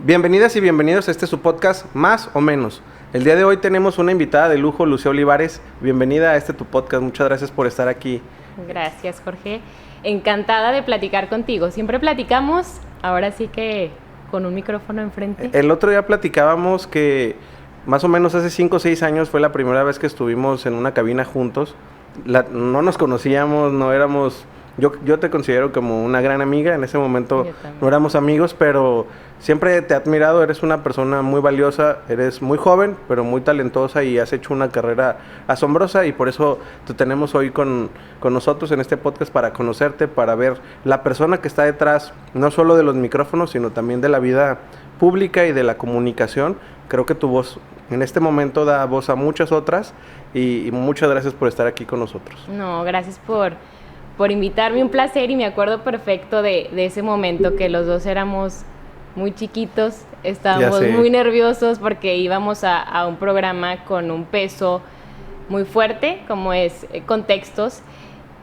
Bienvenidas y bienvenidos a su podcast Más o Menos. El día de hoy tenemos una invitada de lujo, Lucía Olivares. Bienvenida a tu podcast, muchas gracias por estar aquí. Gracias, Jorge. Encantada de platicar contigo. Siempre platicamos, ahora sí que con un micrófono enfrente. El otro día platicábamos que más o menos hace 5 o 6 años fue la primera vez que estuvimos en una cabina juntos. No nos conocíamos, no éramos... Yo te considero como una gran amiga. En ese momento no éramos amigos, pero siempre te he admirado. Eres una persona muy valiosa, eres muy joven, pero muy talentosa y has hecho una carrera asombrosa, y por eso te tenemos hoy con nosotros en este podcast, para conocerte, para ver la persona que está detrás, no solo de los micrófonos, sino también de la vida pública y de la comunicación. Creo que tu voz en este momento da voz a muchas otras, y muchas gracias por estar aquí con nosotros. No, gracias por invitarme, un placer, y me acuerdo perfecto de ese momento que los dos éramos muy chiquitos, estábamos muy nerviosos porque íbamos a un programa con un peso muy fuerte, como es Contextos,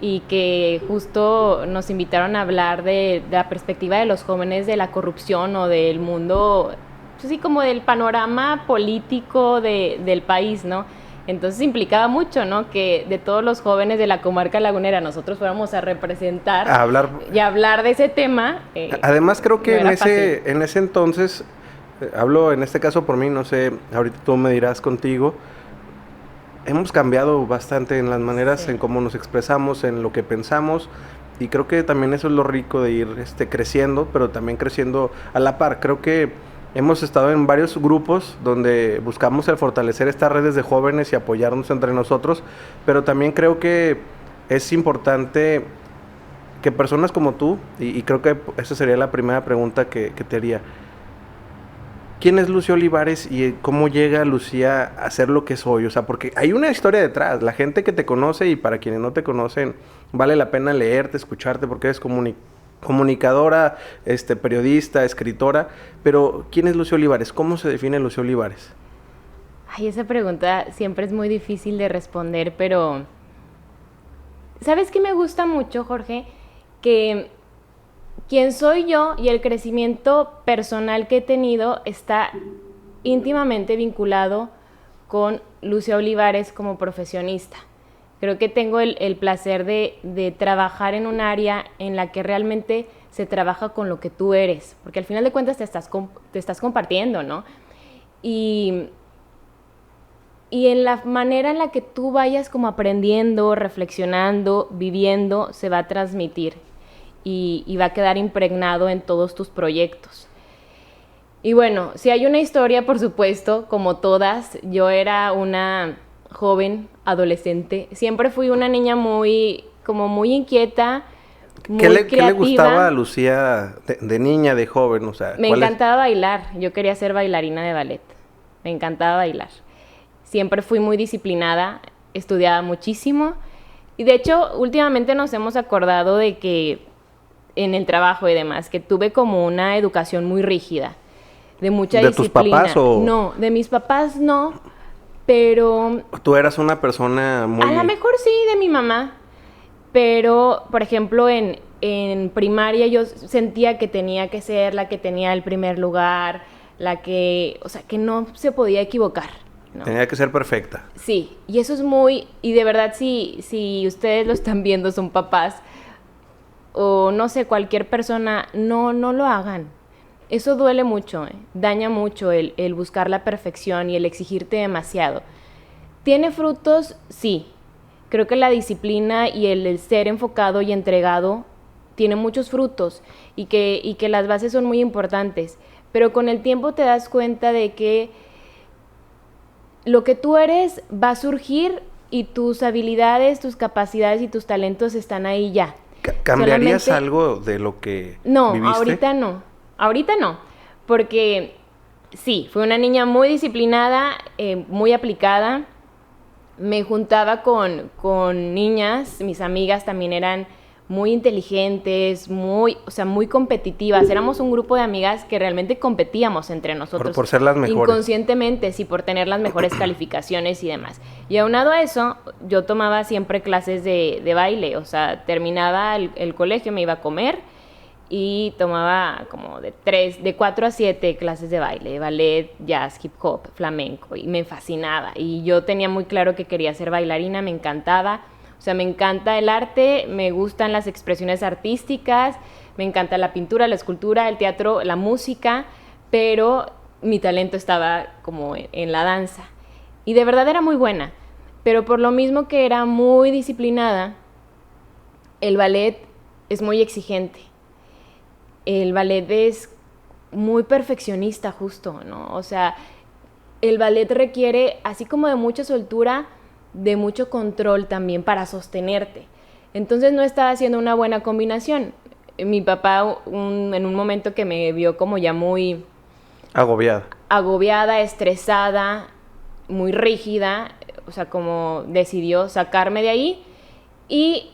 y que justo nos invitaron a hablar de la perspectiva de los jóvenes de la corrupción o del mundo, así como del panorama político del país, ¿no? Entonces implicaba mucho, ¿no? Que de todos los jóvenes de la comarca lagunera nosotros fuéramos a representar y a hablar de ese tema. Además creo que en ese entonces, hablo en este caso por mí, no sé, ahorita tú me dirás contigo, hemos cambiado bastante en las maneras, en cómo nos expresamos, en lo que pensamos, y creo que también eso es lo rico de ir creciendo, pero también creciendo a la par. Creo que hemos estado en varios grupos donde buscamos el fortalecer estas redes de jóvenes y apoyarnos entre nosotros, pero también creo que es importante que personas como tú, y creo que esa sería la primera pregunta que te haría. ¿Quién es Lucía Olivares y cómo llega Lucía a ser lo que es hoy? O sea, porque hay una historia detrás. La gente que te conoce, y para quienes no te conocen, vale la pena leerte, escucharte, porque eres comunicadora, periodista, escritora. Pero ¿quién es Lucía Olivares? ¿Cómo se define Lucía Olivares? Ay, esa pregunta siempre es muy difícil de responder, pero ¿sabes qué me gusta mucho, Jorge? Que quién soy yo y el crecimiento personal que he tenido está íntimamente vinculado con Lucía Olivares como profesionista. Creo que tengo el placer de trabajar en un área en la que realmente se trabaja con lo que tú eres, porque al final de cuentas te estás compartiendo, ¿no? Y en la manera en la que tú vayas como aprendiendo, reflexionando, viviendo, se va a transmitir y va a quedar impregnado en todos tus proyectos. Y bueno, si hay una historia, por supuesto, como todas, yo era una joven, adolescente, siempre fui una niña muy inquieta, muy creativa. ¿Qué le gustaba a Lucía de niña, de joven? O sea, me encantaba bailar, yo quería ser bailarina de ballet, me encantaba bailar. Siempre fui muy disciplinada, estudiaba muchísimo, y de hecho, últimamente nos hemos acordado de que en el trabajo y demás, que tuve como una educación muy rígida, de mucha disciplina. ¿De tus papás o...? No, de mis papás no, pero... ¿Tú eras una persona muy...? A lo mejor sí, de mi mamá, pero, por ejemplo, en primaria yo sentía que tenía que ser la que tenía el primer lugar, que no se podía equivocar, ¿no? Tenía que ser perfecta. Sí, y eso es muy... Y de verdad, si ustedes lo están viendo, son papás, o no sé, cualquier persona, no lo hagan. Eso duele mucho, daña mucho el buscar la perfección y el exigirte demasiado. ¿Tiene frutos? Sí. Creo que la disciplina y el ser enfocado y entregado tiene muchos frutos, y que las bases son muy importantes. Pero con el tiempo te das cuenta de que lo que tú eres va a surgir, y tus habilidades, tus capacidades y tus talentos están ahí ya. ¿Cambiarías algo de lo que viviste? No, ahorita no, porque sí, fui una niña muy disciplinada, muy aplicada, me juntaba con niñas, mis amigas también eran muy inteligentes, muy competitivas. Éramos un grupo de amigas que realmente competíamos entre nosotros. Por ser las mejores. Inconscientemente, sí, por tener las mejores calificaciones y demás. Y aunado a eso, yo tomaba siempre clases de baile. O sea, terminaba el colegio, me iba a comer y tomaba como de 4 a 7 clases de baile, ballet, jazz, hip hop, flamenco, y me fascinaba. Y yo tenía muy claro que quería ser bailarina, me encantaba. O sea, me encanta el arte, me gustan las expresiones artísticas, me encanta la pintura, la escultura, el teatro, la música, pero mi talento estaba como en la danza. Y de verdad era muy buena, pero por lo mismo que era muy disciplinada, el ballet es muy exigente. El ballet es muy perfeccionista justo, ¿no? O sea, el ballet requiere, así como de mucha soltura, de mucho control también para sostenerte. Entonces no estaba haciendo una buena combinación. Mi papá, en un momento que me vio como ya muy... agobiada, estresada, muy rígida, o sea, como decidió sacarme de ahí y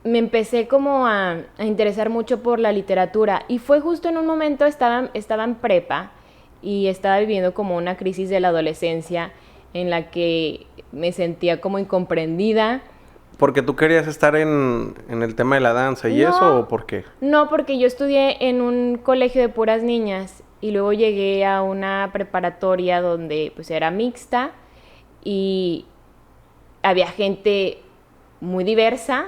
me empecé como a interesar mucho por la literatura y fue justo en un momento, estaba en prepa y estaba viviendo como una crisis de la adolescencia en la que me sentía como incomprendida. ¿Porque tú querías estar en el tema de la danza y eso o por qué? No, porque yo estudié en un colegio de puras niñas y luego llegué a una preparatoria donde pues era mixta y había gente muy diversa.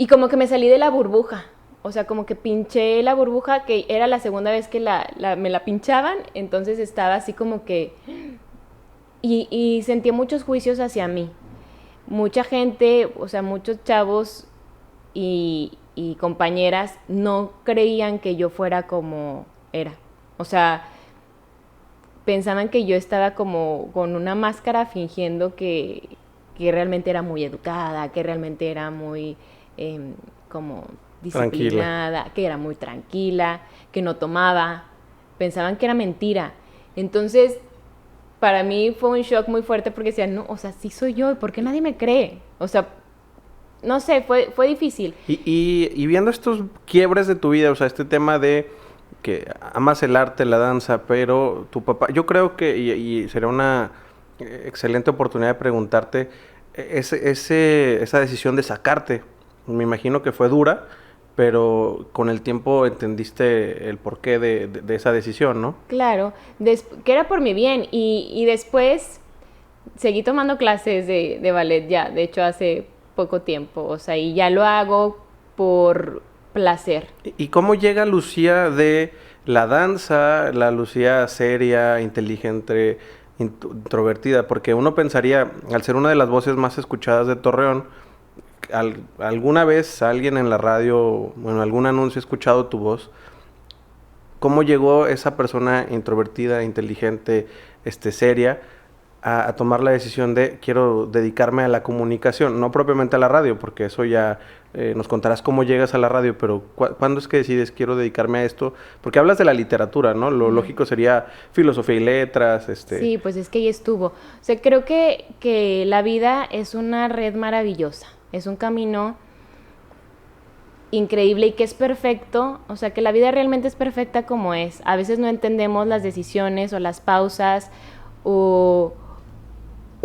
Y como que me salí de la burbuja, o sea, como que pinché la burbuja, que era la segunda vez que me la pinchaban, entonces estaba así como que... Y sentía muchos juicios hacia mí. Mucha gente, o sea, muchos chavos y compañeras no creían que yo fuera como era. O sea, pensaban que yo estaba como con una máscara fingiendo que realmente era muy educada, que realmente era muy... como disciplinada, tranquila. Que era muy tranquila, que no tomaba, pensaban que era mentira. Entonces, para mí fue un shock muy fuerte porque decían, no, o sea, sí soy yo, ¿por qué nadie me cree? O sea, no sé, fue difícil. Y viendo estos quiebres de tu vida, o sea, este tema de que amas el arte, la danza, pero tu papá, yo creo que, y sería una excelente oportunidad de preguntarte, esa decisión de sacarte, me imagino que fue dura, pero con el tiempo entendiste el porqué de esa decisión, ¿no? Claro, que era por mi bien y después seguí tomando clases de ballet ya, de hecho hace poco tiempo, o sea, y ya lo hago por placer. ¿Y cómo llega Lucía de la danza, la Lucía seria, inteligente, introvertida? Porque uno pensaría, al ser una de las voces más escuchadas de Torreón, alguna vez alguien en la radio, bueno, algún anuncio ha escuchado tu voz. ¿Cómo llegó esa persona introvertida, inteligente, seria, a tomar la decisión de quiero dedicarme a la comunicación? No propiamente a la radio, porque eso ya nos contarás cómo llegas a la radio, pero ¿cuándo es que decides quiero dedicarme a esto? Porque hablas de la literatura, ¿no? Lo lógico sería filosofía y letras. Sí, pues es que ahí estuvo. O sea, creo que la vida es una red maravillosa. Es un camino increíble y que es perfecto, o sea, que la vida realmente es perfecta como es. A veces no entendemos las decisiones o las pausas o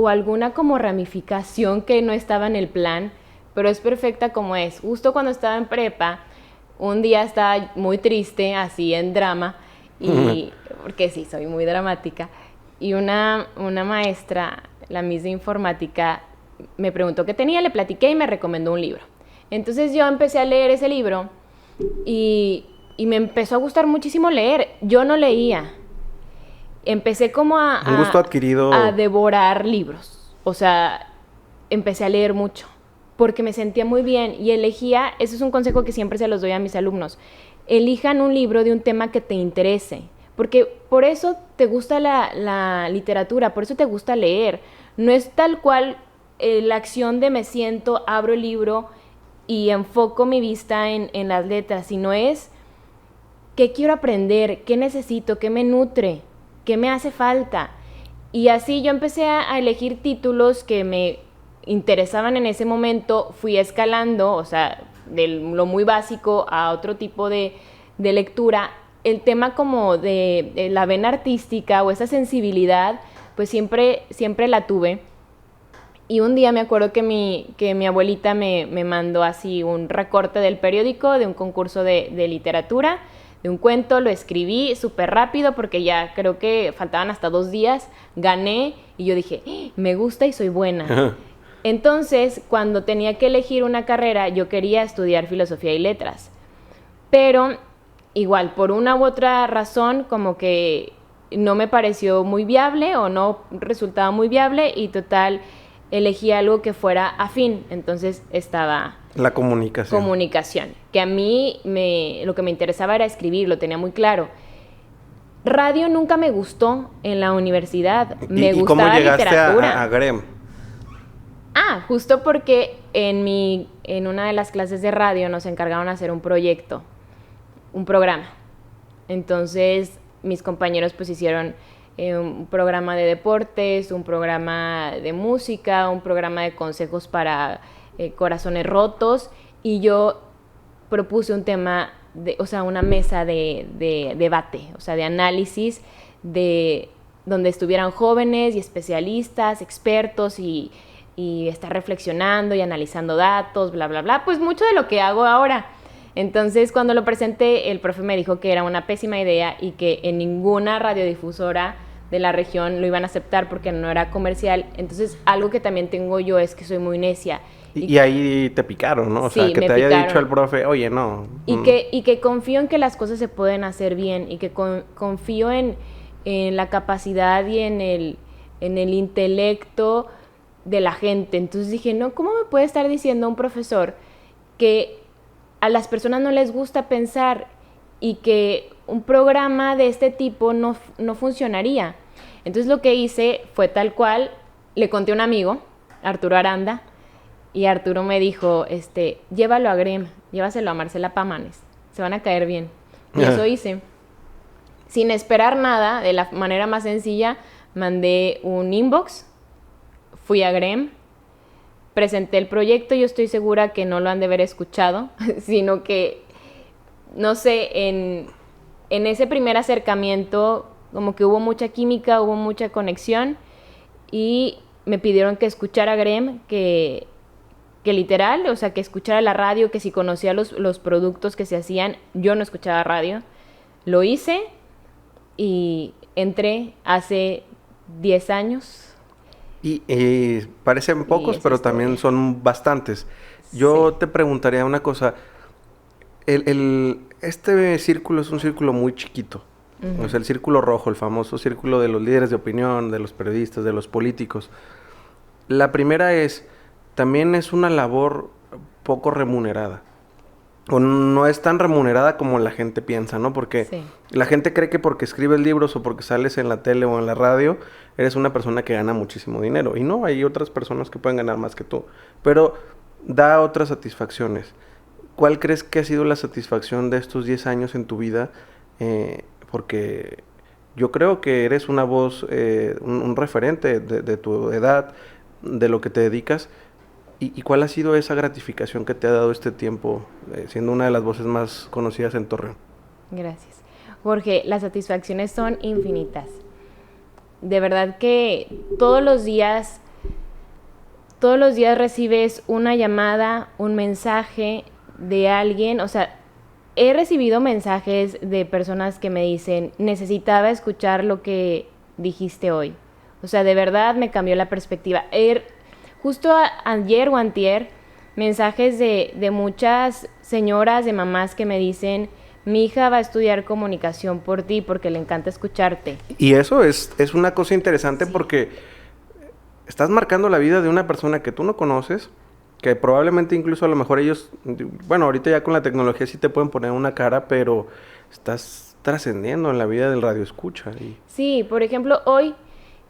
alguna como ramificación que no estaba en el plan, pero es perfecta como es. Justo cuando estaba en prepa, un día estaba muy triste, así en drama, y porque sí, soy muy dramática, y una maestra, la Miss de Informática, me preguntó qué tenía, le platiqué y me recomendó un libro. Entonces yo empecé a leer ese libro y me empezó a gustar muchísimo leer. Yo no leía. Empecé como un gusto adquirido, a devorar libros. O sea, empecé a leer mucho porque me sentía muy bien y elegía, ese es un consejo que siempre se los doy a mis alumnos, elijan un libro de un tema que te interese, porque por eso te gusta la literatura, por eso te gusta leer. No es tal cual la acción de me siento, abro el libro y enfoco mi vista en las letras, sino es qué quiero aprender, qué necesito, qué me nutre, qué me hace falta. Y así yo empecé a elegir títulos que me interesaban en ese momento, fui escalando, o sea, de lo muy básico a otro tipo de lectura. El tema como de la vena artística o esa sensibilidad, pues siempre la tuve. Y un día me acuerdo que mi abuelita me mandó así un recorte del periódico de un concurso de literatura, de un cuento, lo escribí súper rápido porque ya creo que faltaban hasta 2 días, gané y yo dije, me gusta y soy buena. Entonces, cuando tenía que elegir una carrera, yo quería estudiar filosofía y letras, pero igual, por una u otra razón, como que no me pareció muy viable o no resultaba muy viable y total elegí algo que fuera afín, entonces estaba la comunicación, que a mí lo que me interesaba era escribir, lo tenía muy claro. Radio nunca me gustó en la universidad, me gustaba ¿cómo llegaste literatura. a Grem? Justo porque en una de las clases de radio nos encargaron de hacer un proyecto, un programa. Entonces mis compañeros pues hicieron un programa de deportes, un programa de música, un programa de consejos para corazones rotos, y yo propuse un tema, una mesa de debate, o sea, de análisis, donde estuvieran jóvenes y especialistas, expertos y estar reflexionando y analizando datos, bla, bla, bla, pues mucho de lo que hago ahora. Entonces, cuando lo presenté, el profe me dijo que era una pésima idea y que en ninguna radiodifusora de la región lo iban a aceptar porque no era comercial. Entonces, algo que también tengo yo es que soy muy necia. Y ahí te picaron, ¿no? O sí, sea, que te haya dicho el profe, oye, no. Y que confío en que las cosas se pueden hacer bien y que confío en la capacidad y en el intelecto de la gente. Entonces dije, no, ¿cómo me puede estar diciendo un profesor que a las personas no les gusta pensar y que un programa de este tipo no funcionaría? Entonces lo que hice fue tal cual, le conté a un amigo, Arturo Aranda, y Arturo me dijo, llévalo a Grem, llévaselo a Marcela Pámanes, se van a caer bien. Y eso hice. Sin esperar nada, de la manera más sencilla, mandé un inbox, fui a Grem, presenté el proyecto. Yo estoy segura que no lo han de haber escuchado, sino que, no sé, en ese primer acercamiento como que hubo mucha química, hubo mucha conexión, y me pidieron que escuchara Grem, que literal, o sea, que escuchara la radio, que si conocía los productos que se hacían. Yo no escuchaba radio, lo hice y entré hace 10 años. Y parecen pocos, pero también son bastantes. Yo te preguntaría una cosa. Este círculo es un círculo muy chiquito. Uh-huh. O sea, el círculo rojo, el famoso círculo de los líderes de opinión, de los periodistas, de los políticos. La primera también es una labor poco remunerada. O no es tan remunerada como la gente piensa, ¿no? Porque la gente cree que porque escribes libros o porque sales en la tele o en la radio, eres una persona que gana muchísimo dinero. Y no, hay otras personas que pueden ganar más que tú. Pero da otras satisfacciones. ¿Cuál crees que ha sido la satisfacción de estos 10 años en tu vida? Porque yo creo que eres una voz, un referente de tu edad, de lo que te dedicas. ¿Y cuál ha sido esa gratificación que te ha dado este tiempo, siendo una de las voces más conocidas en Torreón? Gracias. Jorge, las satisfacciones son infinitas. De verdad que todos los días recibes una llamada, un mensaje de alguien. O sea, he recibido mensajes de personas que me dicen, necesitaba escuchar lo que dijiste hoy. O sea, de verdad me cambió la perspectiva. Justo ayer o antier, mensajes de muchas señoras, de mamás que me dicen, mi hija va a estudiar comunicación por ti porque le encanta escucharte. Y eso es una cosa interesante, porque estás marcando la vida de una persona que tú no conoces, que probablemente incluso a lo mejor ellos, bueno, ahorita ya con la tecnología sí te pueden poner una cara, pero estás trascendiendo en la vida del radioescucha. Sí, por ejemplo, hoy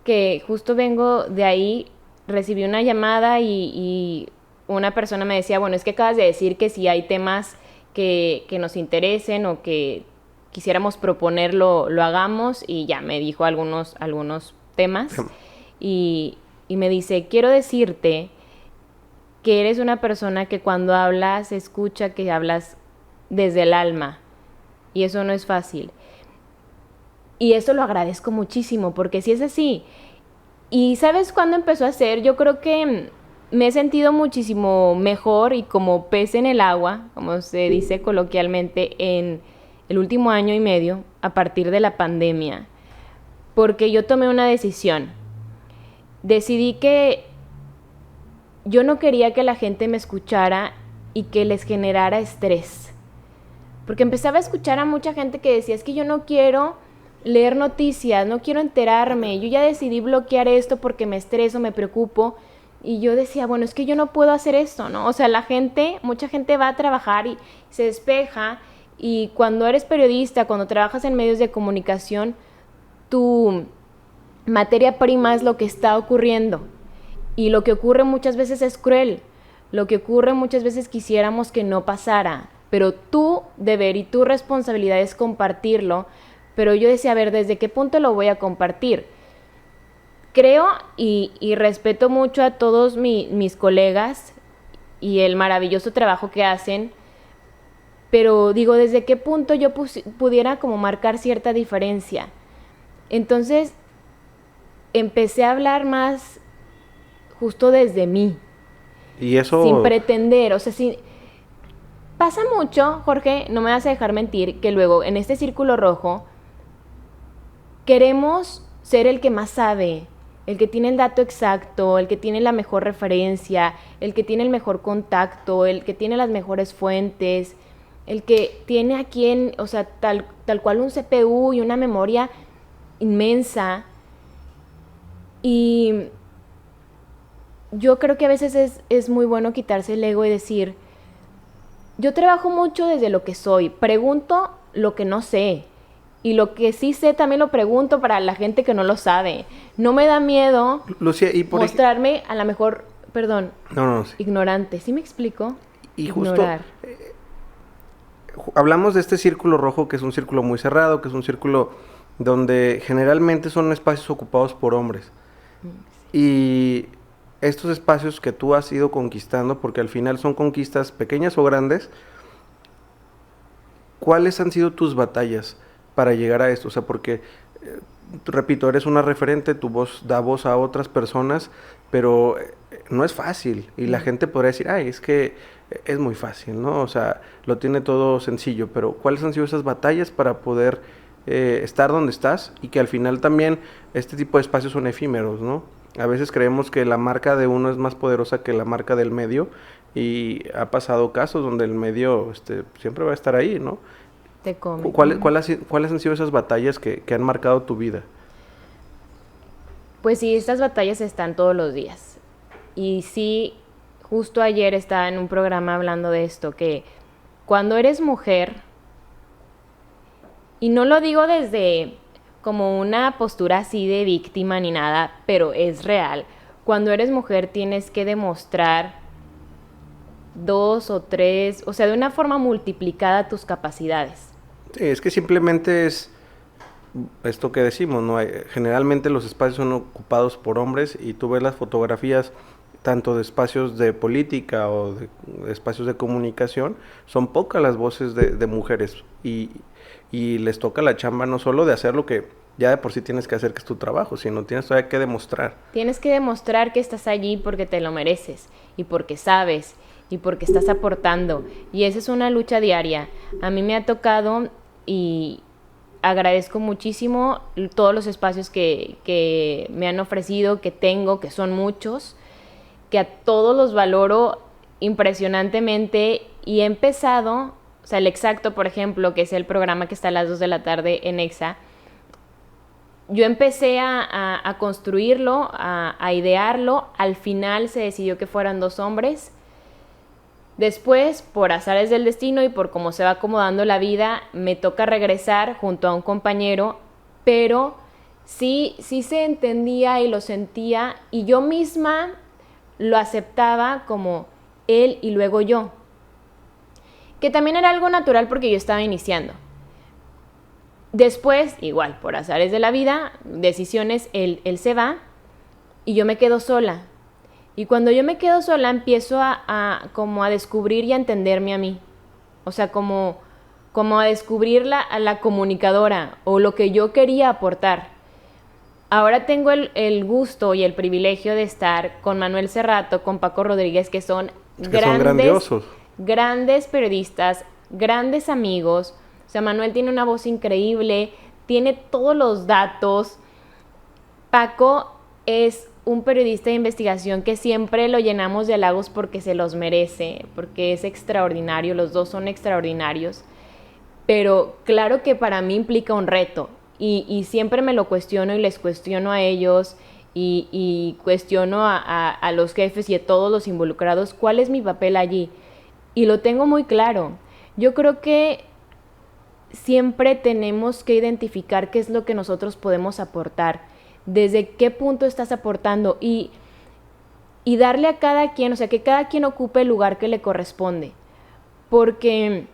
que justo vengo de ahí, recibí una llamada y una persona me decía, bueno, es que acabas de decir que si hay temas que nos interesen o que quisiéramos proponerlo, lo hagamos, y ya me dijo algunos temas y me dice, quiero decirte que eres una persona que cuando hablas, escucha que hablas desde el alma, y eso no es fácil. Y eso lo agradezco muchísimo, porque si es así, Y ¿sabes cuándo empezó a ser? Yo creo que me he sentido muchísimo mejor y como pez en el agua, como se dice coloquialmente, en el último año y medio, a partir de la pandemia. Porque yo tomé una decisión. Decidí que yo no quería que la gente me escuchara y que les generara estrés. Porque empezaba a escuchar a mucha gente que decía, es que yo no quiero leer noticias, no quiero enterarme, yo ya decidí bloquear esto porque me estreso, me preocupo. Y yo decía, bueno, es que yo no puedo hacer esto, ¿no? O sea, mucha gente va a trabajar y se despeja. Y cuando eres periodista, cuando trabajas en medios de comunicación, tu materia prima es lo que está ocurriendo. Y lo que ocurre muchas veces es cruel. Lo que ocurre muchas veces quisiéramos que no pasara. Pero tu deber y tu responsabilidad es compartirlo. Pero yo decía, a ver, ¿desde qué punto lo voy a compartir? Creo y respeto mucho a todos mis colegas y el maravilloso trabajo que hacen, pero digo, ¿desde qué punto yo pudiera como marcar cierta diferencia? Entonces, empecé a hablar más justo desde mí. Y eso... Sin pretender, o sea, Pasa mucho, Jorge, no me vas a dejar mentir, que luego en este círculo rojo queremos ser el que más sabe, el que tiene el dato exacto, el que tiene la mejor referencia, el que tiene el mejor contacto, el que tiene las mejores fuentes, el que tiene aquí, o sea, tal cual un CPU y una memoria inmensa. Y yo creo que a veces es muy bueno quitarse el ego y decir, yo trabajo mucho desde lo que soy, pregunto lo que no sé. Y lo que sí sé también lo pregunto para la gente que no lo sabe. No me da miedo, Lucía, mostrarme a lo mejor, perdón, sí. ignorante. ¿Sí me explico? Y ignorar. Justo hablamos de este círculo rojo, que es un círculo muy cerrado, que es un círculo donde generalmente son espacios ocupados por hombres. Sí. Y estos espacios que tú has ido conquistando, porque al final son conquistas pequeñas o grandes, ¿cuáles han sido tus batallas para llegar a esto? O sea, porque, repito, eres una referente, tu voz da voz a otras personas, pero no es fácil. Y la gente podría decir, ay, es que es muy fácil, ¿no? O sea, lo tiene todo sencillo, pero ¿cuáles han sido esas batallas para poder estar donde estás? Y que al final también este tipo de espacios son efímeros, ¿no? A veces creemos que la marca de uno es más poderosa que la marca del medio, y ha pasado casos donde el medio siempre va a estar ahí, ¿no? Te come. ¿Cuáles han sido esas batallas que han marcado tu vida? Pues sí, estas batallas están todos los días. Y sí, justo ayer estaba en un programa hablando de esto, que cuando eres mujer, y no lo digo desde como una postura así de víctima ni nada, pero es real, cuando eres mujer tienes que demostrar 2 o 3, o sea, de una forma multiplicada tus capacidades. Sí, es que simplemente es esto que decimos, ¿no? Generalmente los espacios son ocupados por hombres, y tú ves las fotografías tanto de espacios de política o de espacios de comunicación, son pocas las voces de mujeres, y les toca la chamba no solo de hacer lo que ya de por sí tienes que hacer, que es tu trabajo, sino tienes todavía que demostrar. Tienes que demostrar que estás allí porque te lo mereces, y porque sabes, y porque estás aportando, y esa es una lucha diaria. A mí me ha tocado, y agradezco muchísimo todos los espacios que me han ofrecido, que tengo, que son muchos, que a todos los valoro impresionantemente, y he empezado, o sea, El Exacto, por ejemplo, que es el programa que está a las 2 de la tarde en Exa, yo empecé a construirlo, a idearlo, al final se decidió que fueran 2 hombres. Después, por azares del destino y por cómo se va acomodando la vida, me toca regresar junto a un compañero, pero sí se entendía y lo sentía, y yo misma lo aceptaba como él y luego yo, que también era algo natural porque yo estaba iniciando. Después, igual, por azares de la vida, decisiones, él se va y yo me quedo sola. Y cuando yo me quedo sola empiezo como a descubrir y a entenderme a mí. O sea, como a descubrir a la comunicadora o lo que yo quería aportar. ahora tengo el gusto y el privilegio de estar con Manuel Cerrato, con Paco Rodríguez, que son son grandiosos. Grandes periodistas, grandes amigos. O sea, Manuel tiene una voz increíble, tiene todos los datos. Paco es un periodista de investigación que siempre lo llenamos de halagos porque se los merece, porque es extraordinario, los dos son extraordinarios, pero claro que para mí implica un reto y siempre me lo cuestiono y les cuestiono a ellos y cuestiono a los jefes y a todos los involucrados cuál es mi papel allí y lo tengo muy claro. Yo creo que siempre tenemos que identificar qué es lo que nosotros podemos aportar, desde qué punto estás aportando y darle a cada quien, o sea, que cada quien ocupe el lugar que le corresponde. Porque,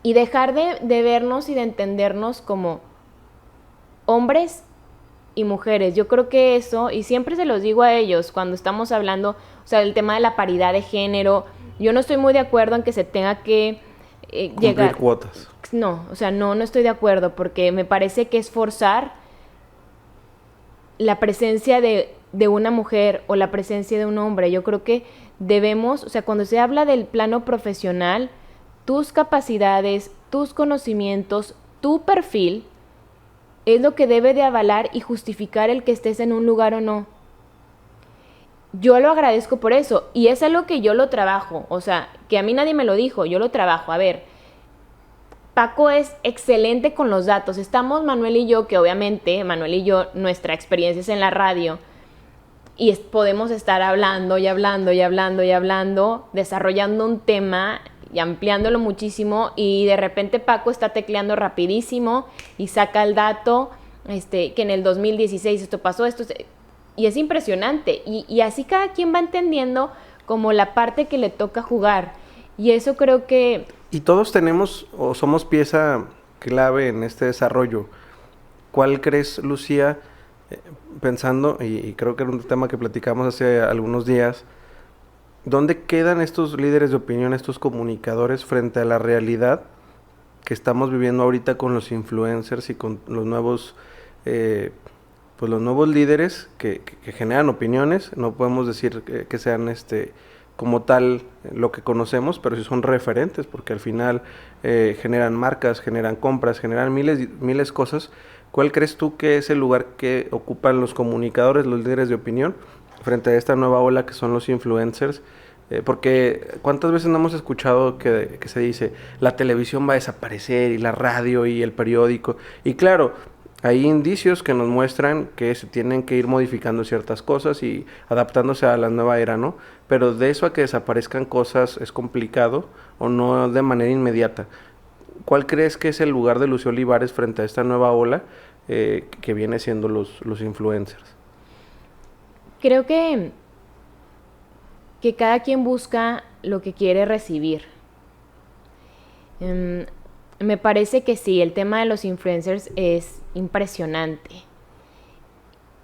y dejar de vernos y de entendernos como hombres y mujeres. Yo creo que eso, y siempre se los digo a ellos cuando estamos hablando, o sea, del tema de la paridad de género, yo no estoy muy de acuerdo en que se tenga que cumplir cuotas. No, o sea, no estoy de acuerdo porque me parece que es forzar la presencia de una mujer o la presencia de un hombre. Yo creo que debemos, o sea, cuando se habla del plano profesional, tus capacidades, tus conocimientos, tu perfil, es lo que debe de avalar y justificar el que estés en un lugar o no. Yo lo agradezco por eso, y es algo que yo lo trabajo, o sea, que a mí nadie me lo dijo, yo lo trabajo. A ver, Paco es excelente con los datos. Estamos Manuel y yo, que obviamente Manuel y yo, nuestra experiencia es en la radio y podemos estar hablando y hablando y hablando y hablando, desarrollando un tema y ampliándolo muchísimo y de repente Paco está tecleando rapidísimo y saca el dato que en el 2016 esto pasó, y es impresionante y así cada quien va entendiendo como la parte que le toca jugar y eso creo que... Y todos tenemos o somos pieza clave en este desarrollo. ¿Cuál crees, Lucía, pensando, y creo que era un tema que platicamos hace algunos días, dónde quedan estos líderes de opinión, estos comunicadores frente a la realidad que estamos viviendo ahorita con los influencers y con los nuevos, pues los nuevos líderes que generan opiniones? No podemos decir que sean como tal lo que conocemos, pero sí son referentes, porque al final generan marcas, generan compras, generan miles cosas. ¿Cuál crees tú que es el lugar que ocupan los comunicadores, los líderes de opinión, frente a esta nueva ola que son los influencers? Porque ¿cuántas veces no hemos escuchado que se dice la televisión va a desaparecer y la radio y el periódico? Y claro, hay indicios que nos muestran que se tienen que ir modificando ciertas cosas y adaptándose a la nueva era, ¿no? Pero de eso a que desaparezcan cosas es complicado o no de manera inmediata. ¿Cuál crees que es el lugar de Lucía Olivares frente a esta nueva ola que viene siendo los influencers? Creo que cada quien busca lo que quiere recibir. Me parece que sí, el tema de los influencers es impresionante.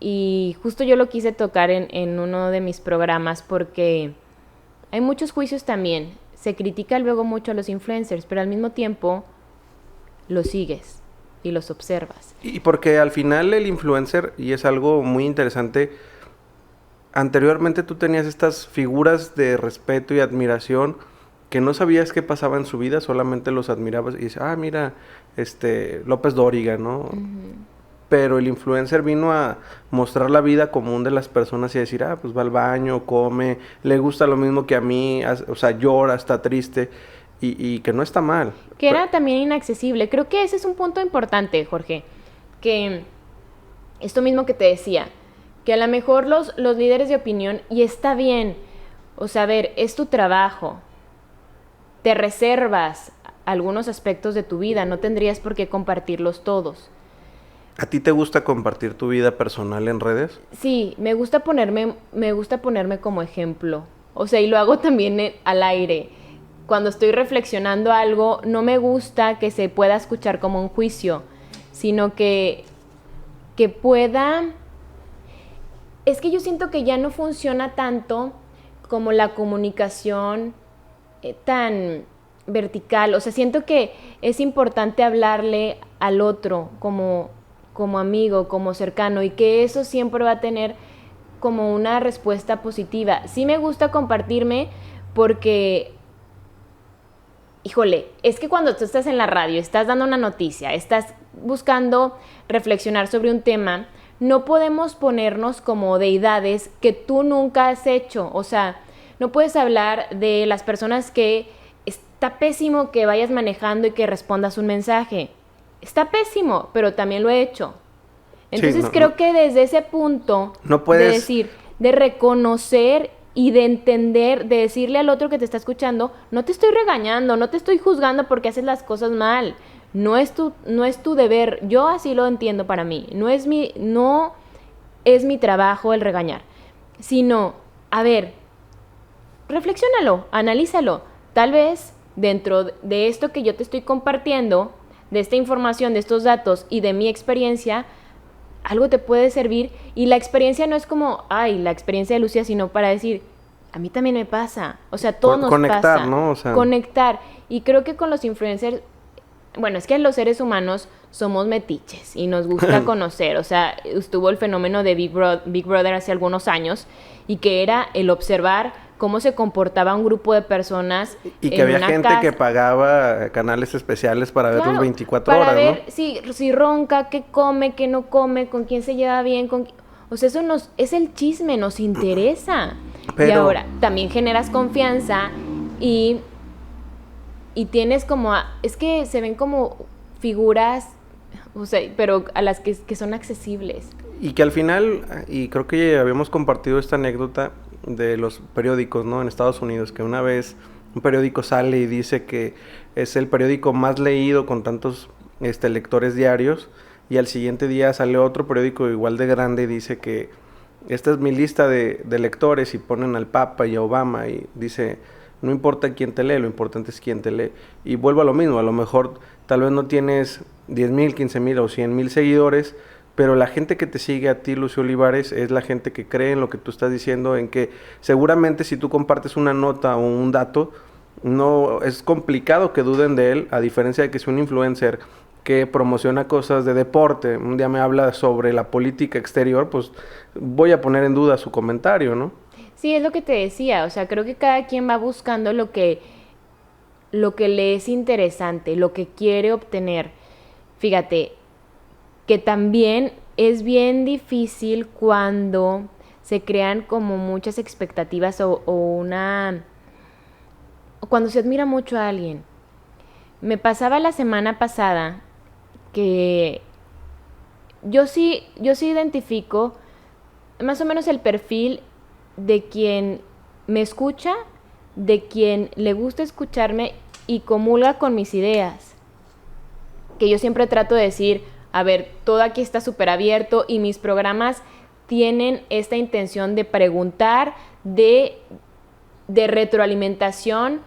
Y justo yo lo quise tocar en uno de mis programas porque hay muchos juicios también. Se critica luego mucho a los influencers, pero al mismo tiempo los sigues y los observas. Y porque al final el influencer, y es algo muy interesante, anteriormente tú tenías estas figuras de respeto y admiración que no sabías qué pasaba en su vida, solamente los admirabas y dices, mira, López Dóriga, ¿no? Uh-huh. Pero el influencer vino a mostrar la vida común de las personas y a decir, pues va al baño, come, le gusta lo mismo que a mí, o sea, llora, está triste, y que no está mal. Que era también inaccesible. Creo que ese es un punto importante, Jorge, que esto mismo que te decía, que a lo mejor los líderes de opinión, y está bien, o sea, a ver, es tu trabajo, te reservas algunos aspectos de tu vida, no tendrías por qué compartirlos todos. ¿A ti te gusta compartir tu vida personal en redes? Sí, me gusta ponerme como ejemplo. O sea, y lo hago también al aire. Cuando estoy reflexionando algo, no me gusta que se pueda escuchar como un juicio, sino que pueda... Es que yo siento que ya no funciona tanto como la comunicación tan vertical. O sea, siento que es importante hablarle al otro como como amigo, como cercano, y que eso siempre va a tener como una respuesta positiva. Sí me gusta compartirme porque, híjole, es que cuando tú estás en la radio, estás dando una noticia, estás buscando reflexionar sobre un tema, no podemos ponernos como deidades que tú nunca has hecho. O sea, no puedes hablar de las personas que está pésimo que vayas manejando y que respondas un mensaje. Está pésimo, pero también lo he hecho. Entonces creo que desde ese punto no puedes... de decir, de reconocer y de entender, de decirle al otro que te está escuchando, no te estoy regañando, no te estoy juzgando porque haces las cosas mal. No es tu deber. Yo así lo entiendo para mí. No es mi trabajo el regañar. Sino, a ver, reflexiónalo, analízalo. Tal vez dentro de esto que yo te estoy compartiendo, de esta información, de estos datos y de mi experiencia, algo te puede servir. Y la experiencia no es como, la experiencia de Lucía, sino para decir, a mí también me pasa. O sea, todo nos conectar, pasa. ¿no? O sea... Conectar. Y creo que con los influencers, bueno, es que los seres humanos somos metiches y nos gusta conocer. O sea, estuvo el fenómeno de Big Brother hace algunos años y que era el observar cómo se comportaba un grupo de personas. Y que había gente que pagaba canales especiales para verlos 24 horas, para ver, ¿no? si ronca, qué come, qué no come, con quién se lleva bien, o sea, eso es el chisme, nos interesa. Pero... Y ahora, también generas confianza y tienes como... es que se ven como figuras, o sea, pero a las que son accesibles. Y que al final, y creo que habíamos compartido esta anécdota de los periódicos, ¿no? En Estados Unidos, que una vez un periódico sale y dice que es el periódico más leído con tantos lectores diarios, y al siguiente día sale otro periódico igual de grande y dice que esta es mi lista de lectores, y ponen al Papa y a Obama y dice... No importa quién te lee, lo importante es quién te lee. Y vuelvo a lo mismo, a lo mejor tal vez no tienes 10,000, 15,000 o 100,000 seguidores, pero la gente que te sigue a ti, Lucio Olivares, es la gente que cree en lo que tú estás diciendo, en que seguramente si tú compartes una nota o un dato, no es complicado que duden de él, a diferencia de que si un influencer que promociona cosas de deporte, un día me habla sobre la política exterior, pues voy a poner en duda su comentario, ¿no? Sí, es lo que te decía, o sea, creo que cada quien va buscando lo que le es interesante, lo que quiere obtener. Fíjate, que también es bien difícil cuando se crean como muchas expectativas o cuando se admira mucho a alguien. Me pasaba la semana pasada que yo sí identifico más o menos el perfil de quien me escucha, de quien le gusta escucharme y comulga con mis ideas. Que yo siempre trato de decir, a ver, todo aquí está súper abierto y mis programas tienen esta intención de preguntar, de retroalimentación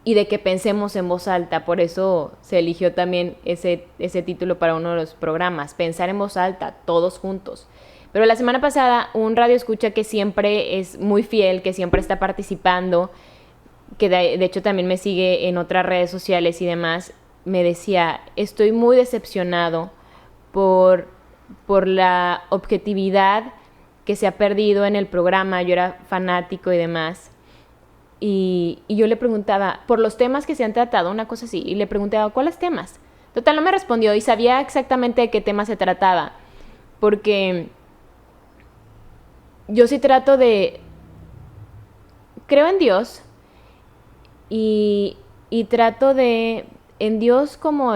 y de que pensemos en voz alta. Por eso se eligió también ese título para uno de los programas, Pensar en Voz Alta, todos juntos. Pero la semana pasada, un radio escucha que siempre es muy fiel, que siempre está participando, que de hecho también me sigue en otras redes sociales y demás, me decía, estoy muy decepcionado por la objetividad que se ha perdido en el programa. Yo era fanático y demás. Y yo le preguntaba, por los temas que se han tratado, una cosa así, y le preguntaba, ¿cuáles temas? Total, no me respondió y sabía exactamente de qué tema se trataba, porque... yo sí trato de... creo en Dios y trato de... en Dios como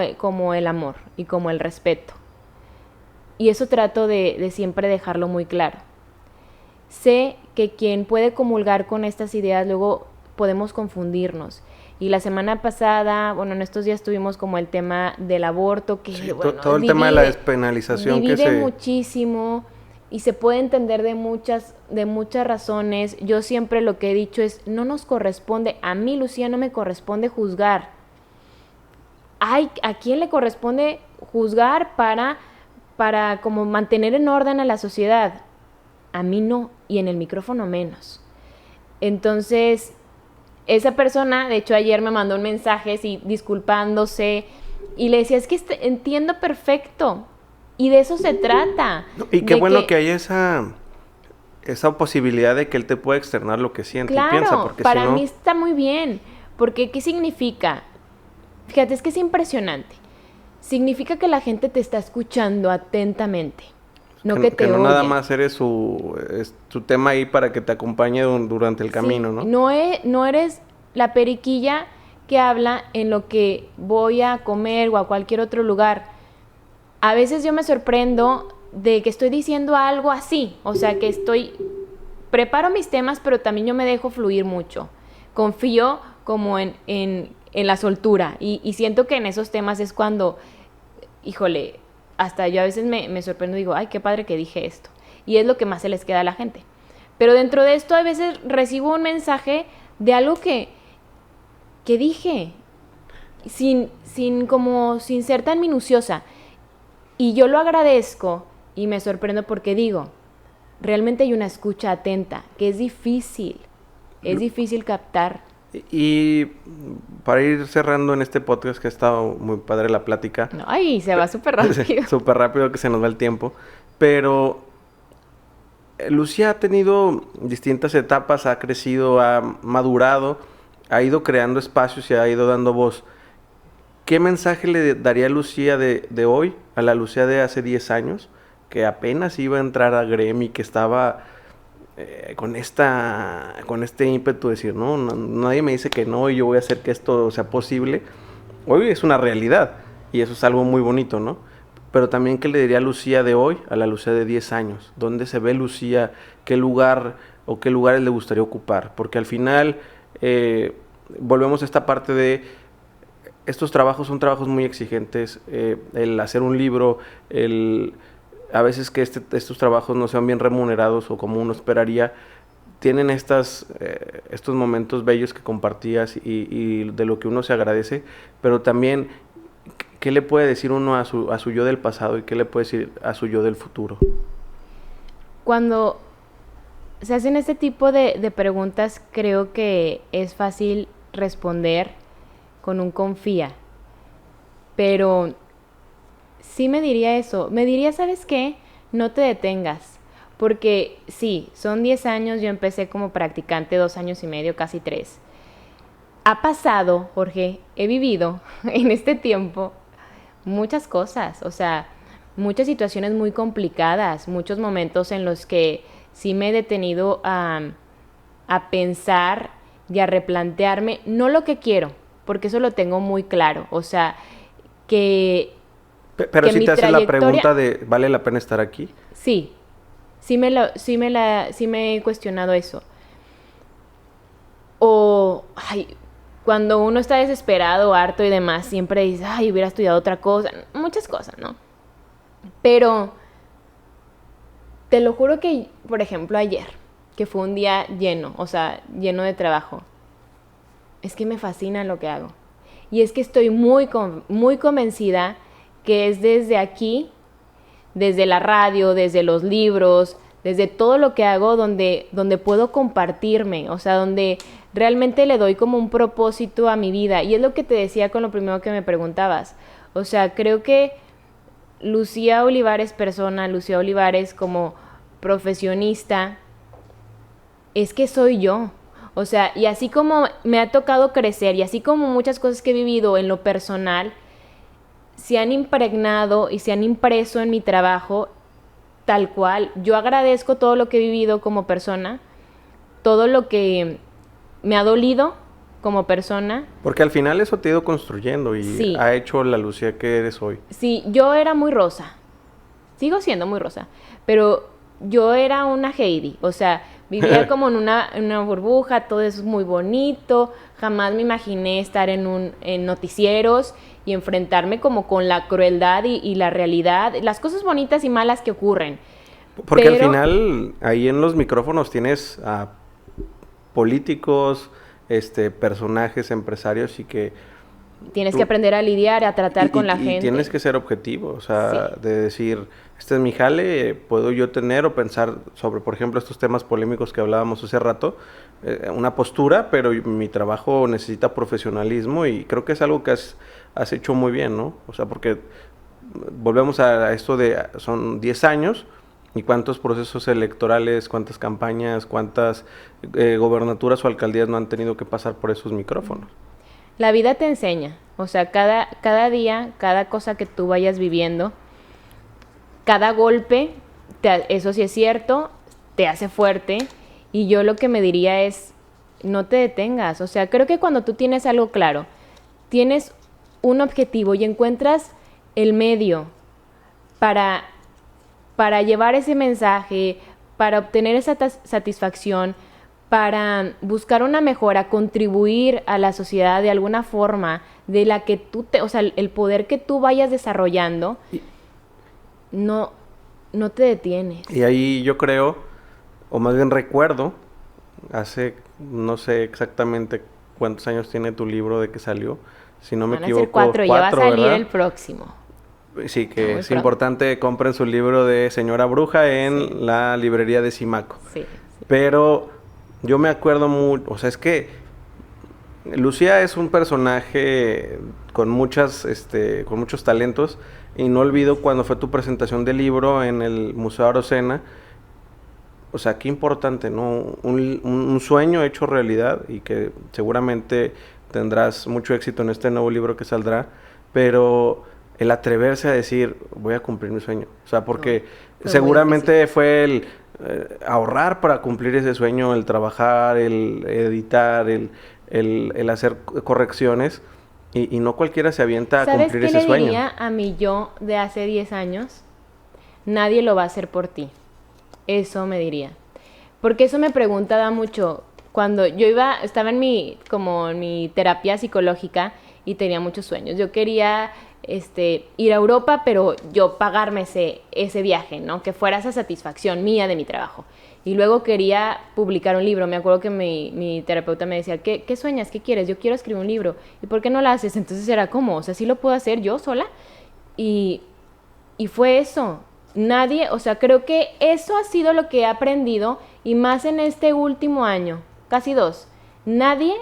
el amor y como el respeto. Y eso trato de siempre dejarlo muy claro. Sé que quien puede comulgar con estas ideas luego podemos confundirnos. Y la semana pasada, bueno, en estos días tuvimos como el tema del aborto, que sí, bueno, todo el tema de la despenalización divide muchísimo. Y se puede entender de muchas razones. Yo siempre lo que he dicho es, no nos corresponde, a mí, Lucía, no me corresponde juzgar. ¿A quién le corresponde juzgar para como mantener en orden a la sociedad? A mí no, y en el micrófono menos. Entonces, esa persona, de hecho ayer me mandó un mensaje disculpándose, y le decía, es que entiendo perfecto. Y de eso se trata. Y qué bueno que haya esa posibilidad de que él te pueda externar lo que siente y piensa. Porque para si no... mí está muy bien. Porque, ¿qué significa? Fíjate, es que es impresionante. Significa que la gente te está escuchando atentamente. No que te no oye. nada más eres su tema ahí para que te acompañe durante el camino, ¿no? No eres la periquilla que habla en lo que voy a comer o a cualquier otro lugar. A veces yo me sorprendo de que estoy diciendo algo así. O sea, que preparo mis temas, pero también yo me dejo fluir mucho. Confío como en la soltura. Y siento que en esos temas es cuando, híjole, hasta yo a veces me sorprendo y digo, ay, qué padre que dije esto. Y es lo que más se les queda a la gente. Pero dentro de esto a veces recibo un mensaje de algo que dije sin ser tan minuciosa. Y yo lo agradezco y me sorprendo porque digo, realmente hay una escucha atenta, que es difícil captar. Y para ir cerrando en este podcast, que ha estado muy padre la plática. Ay, se va súper rápido. Súper rápido que se nos va el tiempo. Pero Lucía ha tenido distintas etapas, ha crecido, ha madurado, ha ido creando espacios y ha ido dando voz. ¿Qué mensaje le daría Lucía de hoy a la Lucía de hace 10 años? Que apenas iba a entrar a Gremi, que estaba con este ímpetu de decir, no, nadie me dice que no y yo voy a hacer que esto sea posible. Hoy es una realidad y eso es algo muy bonito, ¿no? Pero también, ¿qué le diría a Lucía de hoy a la Lucía de 10 años? ¿Dónde se ve Lucía? ¿Qué lugar o qué lugares le gustaría ocupar? Porque al final volvemos a esta parte de estos trabajos son trabajos muy exigentes. El hacer un libro, a veces que estos trabajos no sean bien remunerados o como uno esperaría, tienen estos momentos bellos que compartías y de lo que uno se agradece, pero también, ¿qué le puede decir uno a su yo del pasado y qué le puede decir a su yo del futuro? Cuando se hacen este tipo de preguntas, creo que es fácil responder con un confía, pero sí me diría eso. Me diría, ¿sabes qué? No te detengas. Porque sí, son 10 años, yo empecé como practicante 2 años y medio, casi 3. Ha pasado, Jorge, he vivido en este tiempo muchas cosas, o sea, muchas situaciones muy complicadas, muchos momentos en los que sí me he detenido a pensar y a replantearme, no lo que quiero, porque eso lo tengo muy claro, o sea, que... Pero si te hace la pregunta de, ¿vale la pena estar aquí? Sí, sí me he cuestionado eso. O, cuando uno está desesperado, harto y demás, siempre dice, hubiera estudiado otra cosa, muchas cosas, ¿no? Pero, te lo juro que, por ejemplo, ayer, que fue un día lleno, o sea, lleno de trabajo, es que me fascina lo que hago. Y es que estoy muy convencida que es desde aquí, desde la radio, desde los libros, desde todo lo que hago donde puedo compartirme, o sea, donde realmente le doy como un propósito a mi vida. Y es lo que te decía con lo primero que me preguntabas. O sea, creo que Lucía Olivares persona, Lucía Olivares como profesionista, es que soy yo. O sea, y así como me ha tocado crecer y así como muchas cosas que he vivido en lo personal se han impregnado y se han impreso en mi trabajo tal cual. Yo agradezco todo lo que he vivido como persona, todo lo que me ha dolido como persona. Porque al final eso te ha ido construyendo y sí, ha hecho la Lucía que eres hoy. Sí, yo era muy rosa, sigo siendo muy rosa, pero yo era una Heidi, o sea, vivía como en una burbuja, todo eso es muy bonito, jamás me imaginé estar en noticieros y enfrentarme como con la crueldad y la realidad, las cosas bonitas y malas que ocurren. Porque al final, ahí en los micrófonos tienes a políticos, personajes, empresarios y que... Tienes que aprender a lidiar, a tratar con la gente. Y tienes que ser objetivo, o sea, de decir, este es mi jale, puedo yo tener o pensar sobre, por ejemplo, estos temas polémicos que hablábamos hace rato, una postura, pero mi trabajo necesita profesionalismo y creo que es algo que has hecho muy bien, ¿no? O sea, porque volvemos a esto de, son 10 años, y cuántos procesos electorales, cuántas campañas, cuántas gobernaturas o alcaldías no han tenido que pasar por esos micrófonos. La vida te enseña, o sea, cada día, cada cosa que tú vayas viviendo, cada golpe, eso sí es cierto, te hace fuerte, y yo lo que me diría es, no te detengas. O sea, creo que cuando tú tienes algo claro, tienes un objetivo y encuentras el medio para llevar ese mensaje, para obtener esa satisfacción, para buscar una mejora, contribuir a la sociedad de alguna forma, de la que o sea, el poder que tú vayas desarrollando, no te detienes. Y ahí yo creo, o más bien recuerdo, hace, no sé exactamente cuántos años tiene tu libro de que salió, si no me equivoco. Van a ser 4, ya va a salir, ¿verdad? El próximo. Sí, que es importante, compren su libro de Señora Bruja en la librería de Simaco. Sí. Pero yo me acuerdo mucho, o sea, es que Lucía es un personaje con muchos talentos, y no olvido cuando fue tu presentación del libro en el Museo Arocena. O sea, qué importante, ¿no? Un sueño hecho realidad, y que seguramente tendrás mucho éxito en este nuevo libro que saldrá, pero el atreverse a decir, voy a cumplir mi sueño. O sea, porque seguramente fue el ahorrar para cumplir ese sueño, el trabajar, el editar, el hacer correcciones, y no cualquiera se avienta a cumplir ese sueño. ¿Sabes qué le diría a mi yo de hace 10 años? Nadie lo va a hacer por ti. Eso me diría. Porque eso me preguntaba mucho. Cuando yo estaba en mi terapia psicológica y tenía muchos sueños. Yo quería ir a Europa, pero yo pagarme ese viaje, ¿no? Que fuera esa satisfacción mía de mi trabajo. Y luego quería publicar un libro. Me acuerdo que mi terapeuta me decía, ¿qué sueñas? ¿Qué quieres? Yo quiero escribir un libro. ¿Y por qué no lo haces? Entonces era como, o sea, ¿sí lo puedo hacer yo sola? Y fue eso. Nadie, o sea, creo que eso ha sido lo que he aprendido, y más en este último año, casi 2. Nadie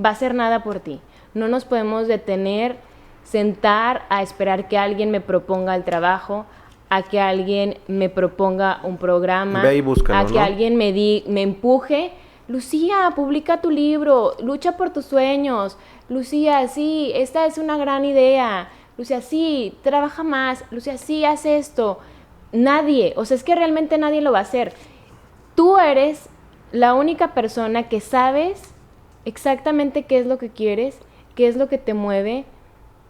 va a hacer nada por ti. No nos podemos detener, sentar a esperar que alguien me proponga el trabajo, a que alguien me proponga un programa, ve y búscalo, a que alguien me empuje. Lucía, publica tu libro, lucha por tus sueños. Lucía, sí, esta es una gran idea. Lucía, sí, trabaja más. Lucía, sí, haz esto. Nadie, o sea, es que realmente nadie lo va a hacer. Tú eres la única persona que sabes exactamente qué es lo que quieres, qué es lo que te mueve,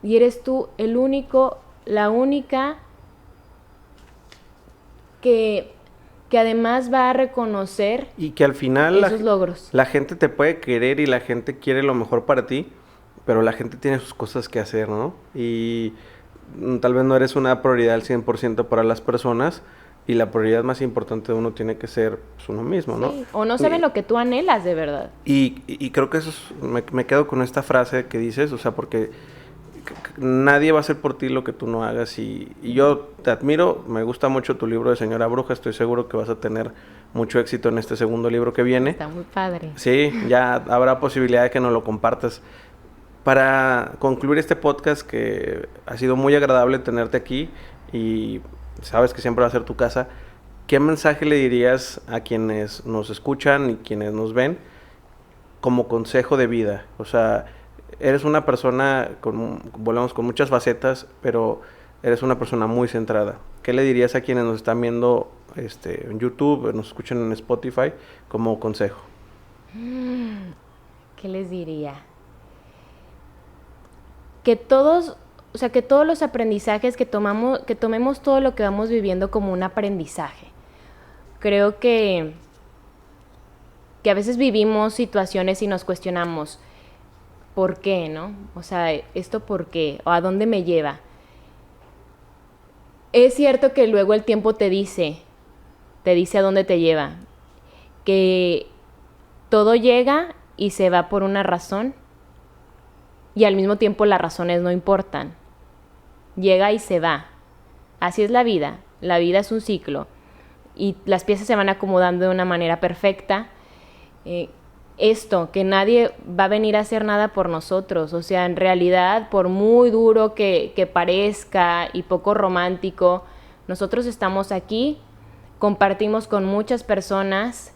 y eres tú el único, la única que además va a reconocer y que al final esos logros. La gente te puede querer y la gente quiere lo mejor para ti, pero la gente tiene sus cosas que hacer, ¿no? Y tal vez no eres una prioridad al 100% para las personas, y la prioridad más importante de uno tiene que ser pues, uno mismo, ¿no? Sí, o no saben lo que tú anhelas de verdad. Y creo que eso me quedo con esta frase que dices, o sea, porque nadie va a hacer por ti lo que tú no hagas, y yo te admiro, me gusta mucho tu libro de Señora Bruja, estoy seguro que vas a tener mucho éxito en este segundo libro que viene. Está muy padre. Sí, ya habrá posibilidad de que nos lo compartas. Para concluir este podcast, que ha sido muy agradable tenerte aquí, y sabes que siempre va a ser tu casa, ¿qué mensaje le dirías a quienes nos escuchan y quienes nos ven como consejo de vida? O sea, eres una persona, volvemos con muchas facetas, pero eres una persona muy centrada. ¿Qué le dirías a quienes nos están viendo en YouTube, nos escuchan en Spotify, como consejo? ¿Qué les diría? Que todos los aprendizajes que tomemos todo lo que vamos viviendo como un aprendizaje. Creo que a veces vivimos situaciones y nos cuestionamos, ¿por qué, no? O sea, ¿esto por qué? ¿O a dónde me lleva? Es cierto que luego el tiempo te dice a dónde te lleva, que todo llega y se va por una razón, y al mismo tiempo las razones no importan. Llega y se va. Así es la vida. La vida es un ciclo. Y las piezas se van acomodando de una manera perfecta. esto, que nadie va a venir a hacer nada por nosotros. O sea, en realidad, por muy duro que parezca y poco romántico, nosotros estamos aquí, compartimos con muchas personas,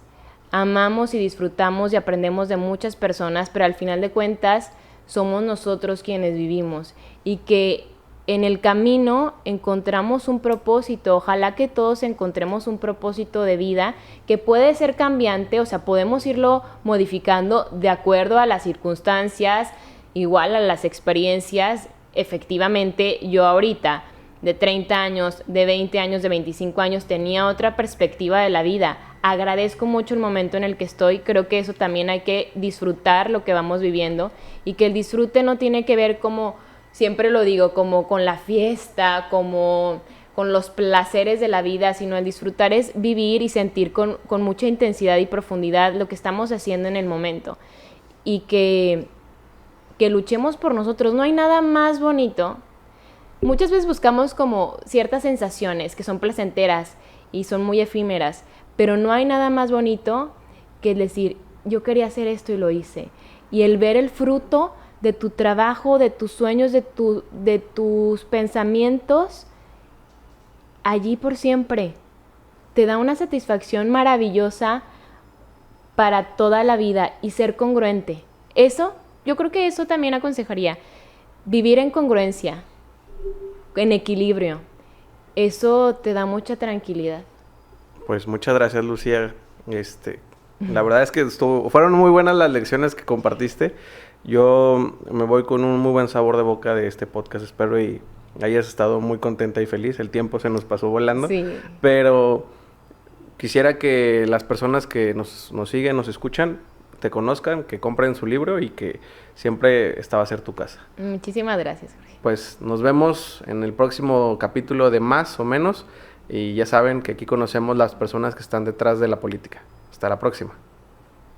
amamos y disfrutamos y aprendemos de muchas personas, pero al final de cuentas somos nosotros quienes vivimos, y que en el camino encontramos un propósito. Ojalá que todos encontremos un propósito de vida que puede ser cambiante, o sea, podemos irlo modificando de acuerdo a las circunstancias, igual a las experiencias. Efectivamente, yo ahorita, de 30 años, de 20 años, de 25 años, tenía otra perspectiva de la vida. Agradezco mucho el momento en el que estoy. Creo que eso también hay que disfrutar lo que vamos viviendo, y que el disfrute no tiene que ver, como siempre lo digo, como con la fiesta, como con los placeres de la vida, sino el disfrutar es vivir y sentir con mucha intensidad y profundidad lo que estamos haciendo en el momento, y que luchemos por nosotros. No hay nada más bonito. Muchas veces buscamos como ciertas sensaciones que son placenteras y son muy efímeras, pero no hay nada más bonito que el decir, yo quería hacer esto y lo hice. Y el ver el fruto de tu trabajo, de tus sueños, de tus pensamientos, allí por siempre. Te da una satisfacción maravillosa para toda la vida, y ser congruente. Eso, yo creo que eso también aconsejaría. Vivir en congruencia, en equilibrio. Eso te da mucha tranquilidad. Pues muchas gracias, Lucía. La verdad es que fueron muy buenas las lecciones que compartiste. Yo me voy con un muy buen sabor de boca de este podcast. Espero y hayas estado muy contenta y feliz. El tiempo se nos pasó volando. Sí. Pero quisiera que las personas que nos siguen, nos escuchan, te conozcan, que compren su libro, y que siempre esta va a ser tu casa. Muchísimas gracias, Jorge. Pues nos vemos en el próximo capítulo de Más o Menos. Y ya saben que aquí conocemos las personas que están detrás de la política. Hasta la próxima.